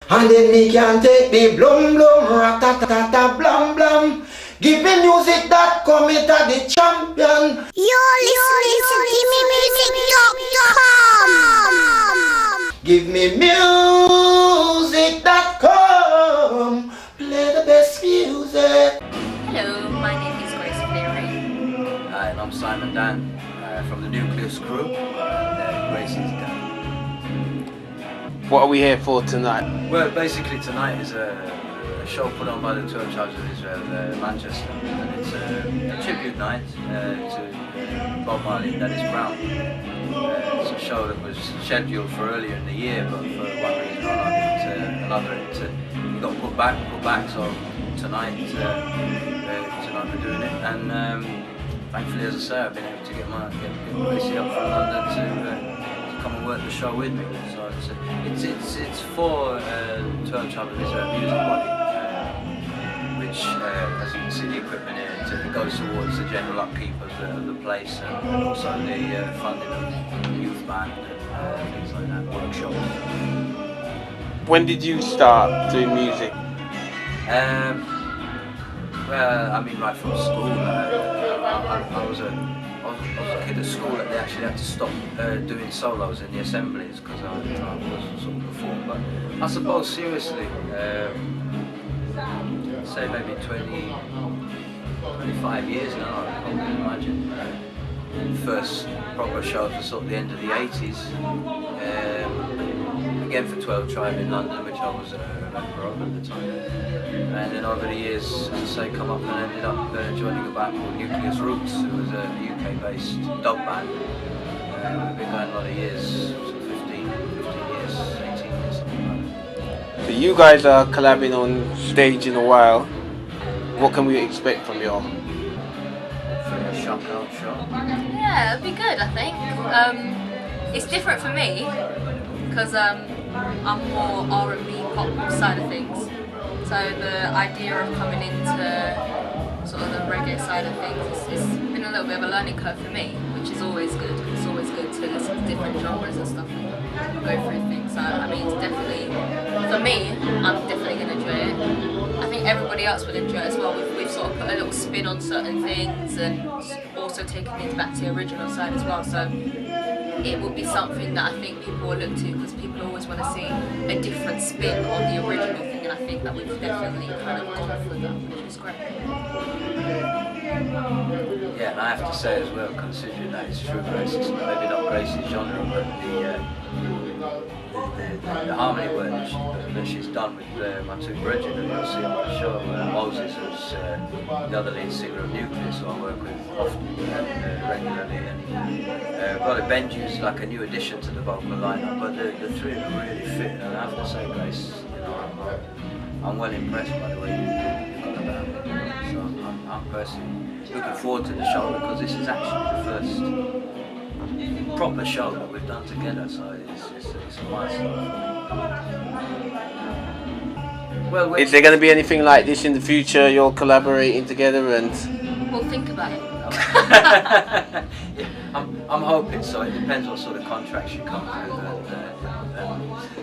And then me can take the blum blum, rat-ta-ta-ta, blum blum. Give me music that come it at the champion. You're listening to GMMmusic.com. Give me music that come, play the best music. Hello, my name is Fleary. Hi, and I'm Simon Dan from the Nucleus Group. Grace is Dan. What are we here for tonight? Well, basically tonight is a show put on by the 12 Tribes of Israel, Manchester, and it's a tribute night to Bob Marley and Dennis Brown. It's a show that was scheduled for earlier in the year, but for one reason or another, it got put back. So tonight we're doing it, and thankfully, as I say, I've been able to get Gracie up from London to come and work the show with me. So it's for 12 Tribes of Israel music body, which, as you can see, the equipment here, it goes towards the general upkeep of the place, and also the funding of the youth band and things like that, workshops. When did you start doing music? Well, I mean, right from school. I was a kid at school that they actually had to stop doing solos in the assemblies because I was sort of perform. But I suppose seriously, say maybe 25 years now, I can imagine. First proper shows were sort of the end of the 80s. Again for 12 Tribe in London, which I was a member of at the time. And then over the years, as I say, come up and ended up joining a band called Nucleus Roots, who was a UK-based dub band. We've been going a lot of years, sort of 15 years, 18 years, something like that. So you guys are collabing on stage in a while. What can we expect from you all? For a shock-out show. Yeah, it'll be good, I think. It's different for me because I'm more R&B pop side of things. So the idea of coming into sort of the reggae side of things, it's been a little bit of a learning curve for me, which is always good. It's always good to listen to different genres and stuff and go through things. So I mean, it's definitely, for me, I'm definitely going to enjoy it. I think everybody else will enjoy it as well. We've sort of put a little spin on certain things and also taken it back to the original side as well. So it will be something that I think people will look to because people always want to see a different spin on the original thing, and I think that we've definitely kind of gone for that, which is great. Yeah, and I have to say as well, considering that it's true Gracie's, maybe not Gracie's genre, but the harmony work that she's done with my two brethren that you'll see on the show. Moses, who's the other lead singer of Nucleus, who I work with often regularly, and Brother Benji's like a new addition to the vocal lineup, but the three of them really fit, and I have to say, Grace, I'm well impressed by the way you've gone about it. So I'm personally looking forward to the show because this is actually the first proper show that we've done together, so it's a milestone. Well, Is there going to be anything like this in the future? You're collaborating together and... We'll think about it. Yeah, I'm hoping so. It depends what sort of contract she comes with.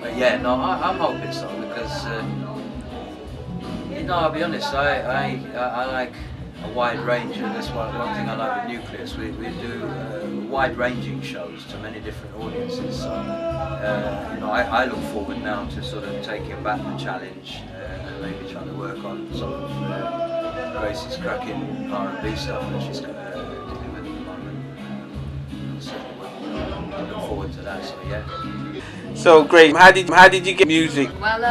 But yeah, no, I'm hoping so because I'll be honest. I like a wide range, and that's one thing I like with Nucleus. We do wide-ranging shows to many different audiences. So I look forward now to sort of taking back the challenge and maybe trying to work on some of Gracie's cracking R&B stuff that she's dealing with at the moment. I look forward to that. So yeah. So Grace, how did you get music? Well,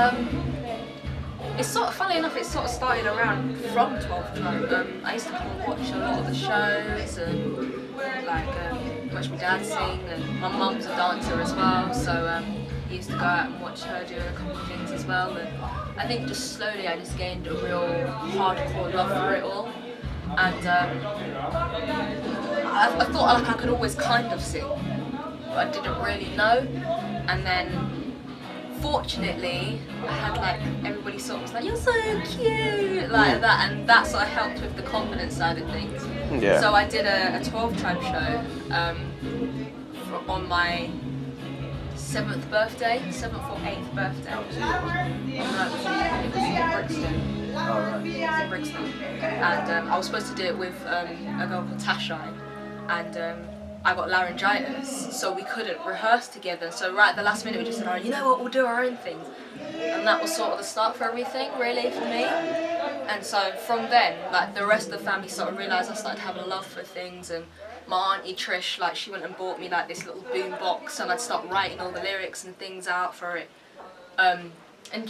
it's sort of, funny enough, it sort of started around from 12 Tribe. I used to come and watch a lot of the shows and watch my dad sing, and my mum's a dancer as well, so he used to go out and watch her do a couple of things as well, and I think just slowly I just gained a real hardcore love for it all, and I thought like I could always kind of sing, but I didn't really know, and then fortunately, I had like everybody sort of was like, "You're so cute," like that, and that sort of helped with the confidence side of things. Yeah. So I did a 12 Tribe show on my 7th birthday, 7th or 8th birthday. That was it, wasn't it? No, it was in Brixton. Oh, right. It was in Brixton. And I was supposed to do it with a girl called Tashai, and I got laryngitis, so we couldn't rehearse together. So right at the last minute we just said, oh, you know what, we'll do our own things. And that was sort of the start for everything, really, for me. And so from then, like, the rest of the family sort of realised I started having a love for things, and my auntie Trish, like, she went and bought me like this little boom box, and I'd start writing all the lyrics and things out for it. And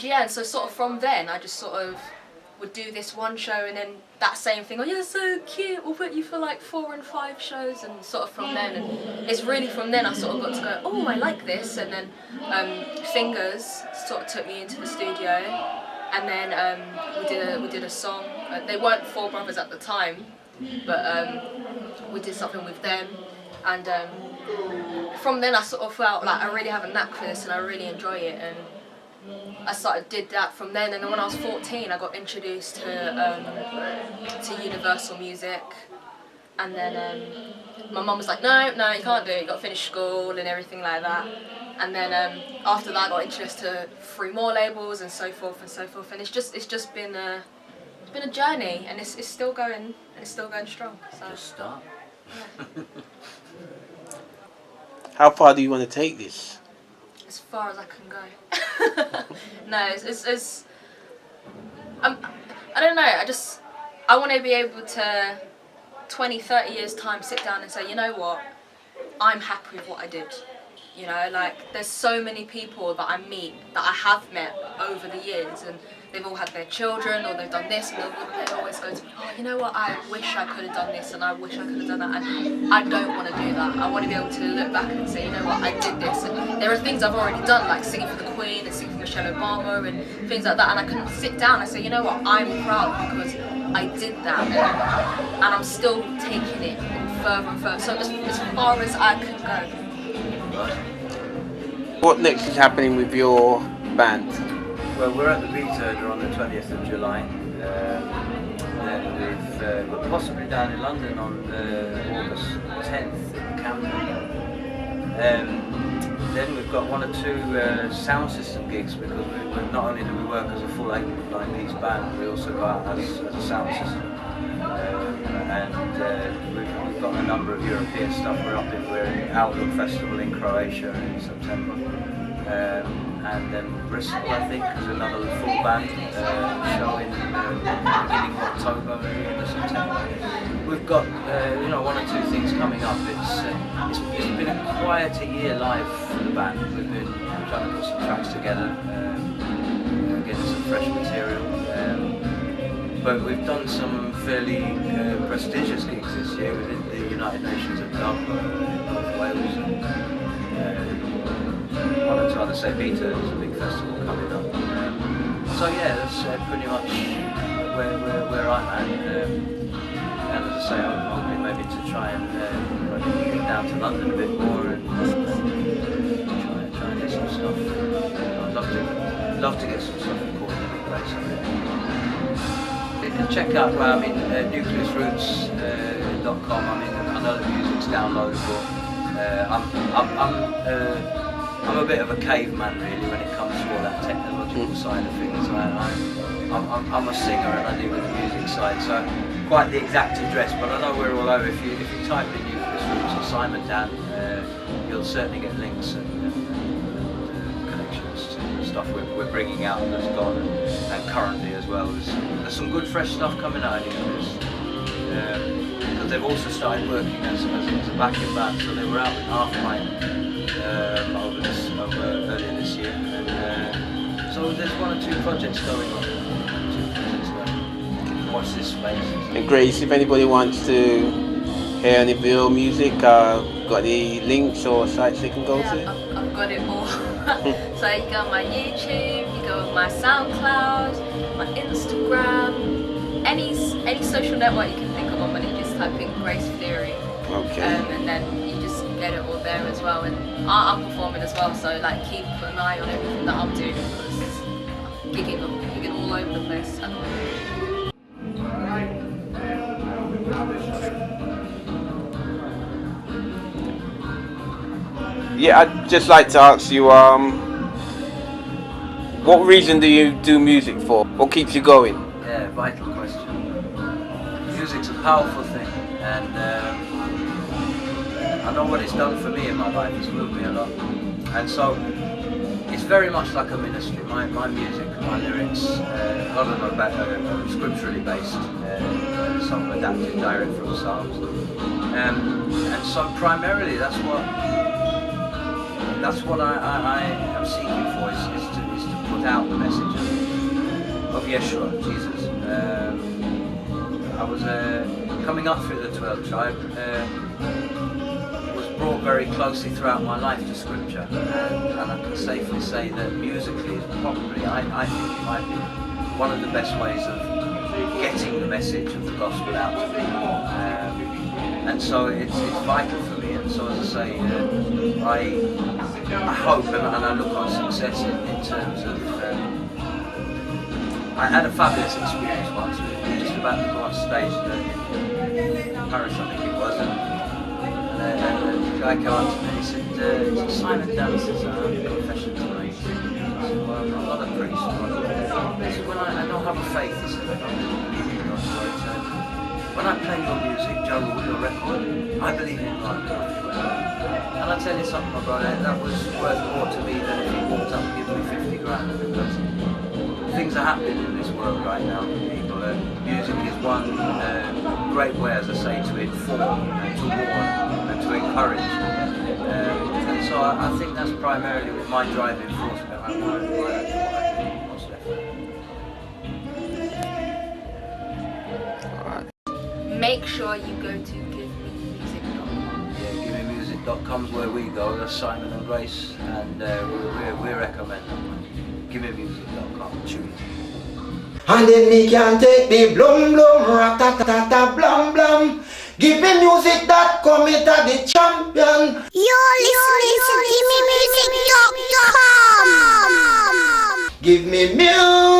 yeah, and so sort of from then I just sort of would do this one show, and then that same thing, oh, you're so cute, we'll put you for like 4 and 5 shows, and sort of from then, and it's really from then I sort of got to go, oh, I like this. And then Fingers sort of took me into the studio, and then we did a song. They weren't 4 brothers at the time, but we did something with them, and from then I sort of felt like I really have a knack for this and I really enjoy it, and I did that from then. And then when I was 14 I got introduced to Universal Music, and then my mum was like, no, you can't do it, you got to finish school and everything like that. And then after that I got introduced to 3 more labels and so forth, and it's just been a journey, and it's still going, and it's still going strong. So Just start. yeah. How far do you want to take this? As far as I can go. No, it's I don't know, I want to be able to 20, 30 years time sit down and say, you know what, I'm happy with what I did. You know, like, there's so many people that I meet, that I have met over the years, and they've all had their children, or they've done this, and they always go to me, oh, you know what, I wish I could have done this, and I wish I could have done that, and I don't want to do that. I want to be able to look back and say, you know what, I did this, and there are things I've already done, like singing for the Queen, and singing for Michelle Obama, and things like that, and I can sit down and say, you know what, I'm proud because I did that, and I'm still taking it further and further, so as far as I can go. What next is happening with your band? Well, we're at the Beaturger on the 20th of July. Then we're possibly down in London on August 10th in Camden. Then we've got 1 or 2 sound system gigs, because we not only do we work as a full 9-piece band, we also go out as a sound system. We've got a number of European stuff. We're in Outlook Festival in Croatia in September, and then Bristol, I think, is another full band show in beginning of October, end of September. We've got 1 or 2 things coming up. It's been a quieter year live for the band. We've been trying to put some tracks together, getting some fresh material. But we've done some fairly prestigious gigs this year within the United Nations at Dub in North Wales. 1 or 2 others, say Beta is a big festival coming up. So yeah, that's pretty much where I'm at. And as I say, I'm hoping maybe to try and get down to London a bit more and try and get some stuff. I'd love to get some stuff recorded in a place. You can check out nucleusroots.com. I know the music's downloadable. I'm a bit of a caveman really when it comes to all that technological side of things. I'm a singer and I deal with the music side, so quite the exact address, but I know we're all over. If you type in Nucleus Roots or Simon Dan, you'll certainly get links and connections to the stuff we're bringing out that's gone, and currently as well. There's some good fresh stuff coming out of Nucleus. Because they've also started working as a backing band, so they were out with Half Pint earlier this year, and so there's 1 or 2 projects going on. Watch this space. And Grace, if anybody wants to hear any of your music, got any links or sites they can go to? I've got it all. So you go on my YouTube, you go on my SoundCloud, my Instagram, any social network you can think of, and you just type in Grace Fleary. Okay. And then you just get it all there as well. And I'm performing as well, so like keep an eye on everything that I'm doing, because I'm gigging all over the place at the moment. Yeah, I'd just like to ask you, what reason do you do music for? What keeps you going? Yeah, vital question. Music's a powerful thing, and I know what it's done for me in my life. It's moved me a lot, and so it's very much like a ministry. My music, my lyrics, a lot of them are scripturally based, some adapted direct from Psalms, and so primarily that's what I am seeking for is to put out the message of Yeshua, Jesus. I was coming up through the 12 tribe. Was brought very closely throughout my life to Scripture, and I can safely say that musically is probably, I think it might be one of the best ways of getting the message of the gospel out to people. And so it's vital for me, and so as I say, I hope and I look on success in terms of, I had a fabulous experience once. We were just about to go on stage in Paris, I think it was, and the guy came up to me and he said, Simon dances, I have a confession to make. I said, well, I'm not a priest. He said, well, I don't have a faith. He said, I don't believe in God's word. When I play your music, Joe, your record, I believe in God. And I tell you something, my brother, that was worth more to me than if he walked up and gave me 50 grand, because things are happening in this world right now. People, music is one great way, as I say, to inform and to warn and to encourage. And so I think that's primarily my driving force behind what I do, most definitely. Make sure you go to givememusic.com. Yeah, GMM.com is where we go. That's Simon and Grace, and we recommend them. GMM.com. Tune. And then me can take the blum blum, ratatata blum blum. Give me music.com, it a the champion. You're listening to GMM music.com. Give me music.